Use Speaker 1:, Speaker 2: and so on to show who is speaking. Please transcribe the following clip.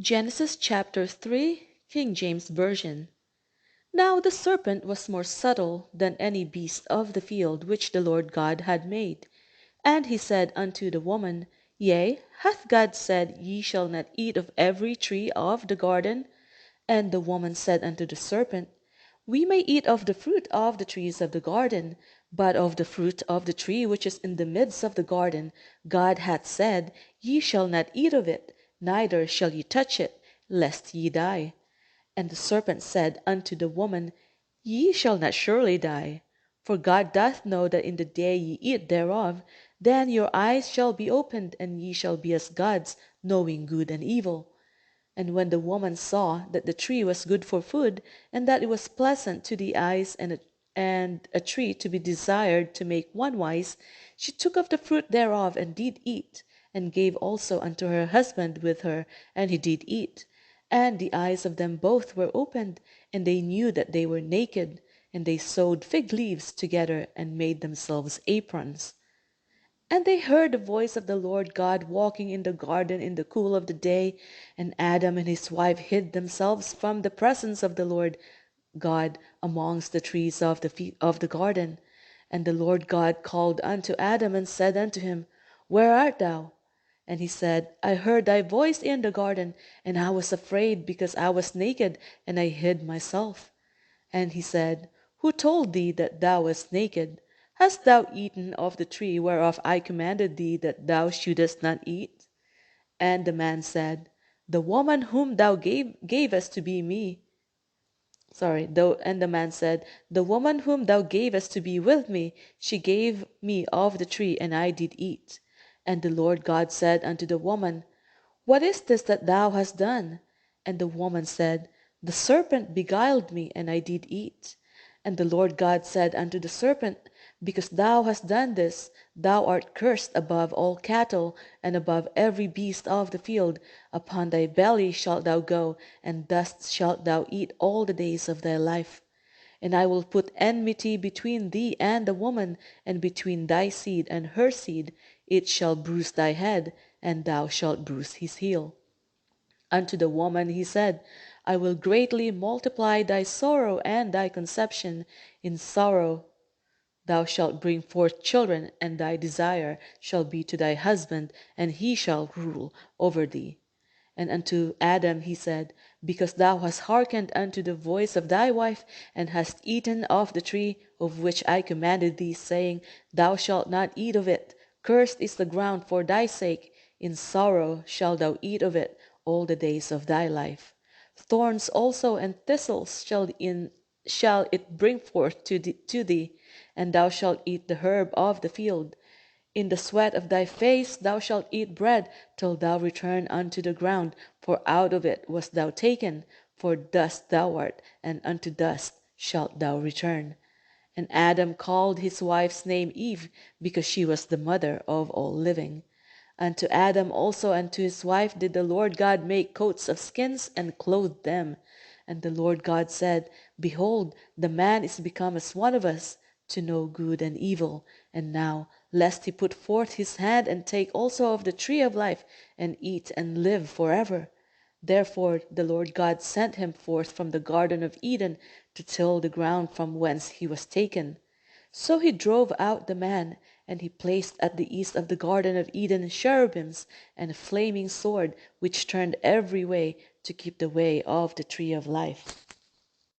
Speaker 1: Genesis chapter 3, King James Version. Now the serpent was more subtle than any beast of the field which the Lord God had made. And he said unto the woman, Yea, hath God said, Ye shall not eat of every tree of the garden? And the woman said unto the serpent, We may eat of the fruit of the trees of the garden, but of the fruit of the tree which is in the midst of the garden, God hath said, Ye shall not eat of it, neither shall ye touch it, lest ye die. And the serpent said unto the woman, Ye shall not surely die. For God doth know that in the day ye eat thereof, then your eyes shall be opened, and ye shall be as gods, knowing good and evil. And when the woman saw that the tree was good for food, and that it was pleasant to the eyes, and a tree to be desired to make one wise, she took of the fruit thereof, and did eat, and gave also unto her husband with her, and he did eat. And the eyes of them both were opened, and they knew that they were naked, and they sewed fig leaves together, and made themselves aprons. And they heard the voice of the Lord God walking in the garden in the cool of the day, and Adam and his wife hid themselves from the presence of the Lord God amongst the trees of the garden. And the Lord God called unto Adam and said unto him, Where art thou? And he said, I heard thy voice in the garden, and I was afraid, because I was naked, and I hid myself. And he said, Who told thee that thou wast naked? Hast thou eaten of the tree whereof I commanded thee that thou shouldest not eat? And the man said, The woman whom thou gavest to be me. And the man said, The woman whom thou gavest to be with me, she gave me of the tree, and I did eat. And the Lord God said unto the woman, What is this that thou hast done? And the woman said, The serpent beguiled me, and I did eat. And the Lord God said unto the serpent, Because thou hast done this, thou art cursed above all cattle, and above every beast of the field. Upon thy belly shalt thou go, and dust shalt thou eat all the days of thy life. And I will put enmity between thee and the woman, and between thy seed and her seed. It shall bruise thy head, and thou shalt bruise his heel. Unto the woman he said, I will greatly multiply thy sorrow and thy conception. In sorrow thou shalt bring forth children, and thy desire shall be to thy husband, and he shall rule over thee. And unto Adam he said, Because thou hast hearkened unto the voice of thy wife, and hast eaten of the tree of which I commanded thee, saying, Thou shalt not eat of it. Cursed is the ground for thy sake. In sorrow shalt thou eat of it all the days of thy life. Thorns also and thistles shall it bring forth to thee, and thou shalt eat the herb of the field. In the sweat of thy face thou shalt eat bread till thou return unto the ground, for out of it wast thou taken, for dust thou art, and unto dust shalt thou return. And Adam called his wife's name Eve, because she was the mother of all living. Unto Adam also and to his wife did the Lord God make coats of skins, and clothed them. And the Lord God said, Behold, the man is become as one of us, to know good and evil. And now, lest he put forth his hand and take also of the tree of life, and eat and live forever. Therefore the Lord God sent him forth from the garden of Eden to till the ground from whence he was taken. So he drove out the man, and he placed at the east of the garden of Eden cherubims and a flaming sword, which turned every way to keep the way of the tree of life.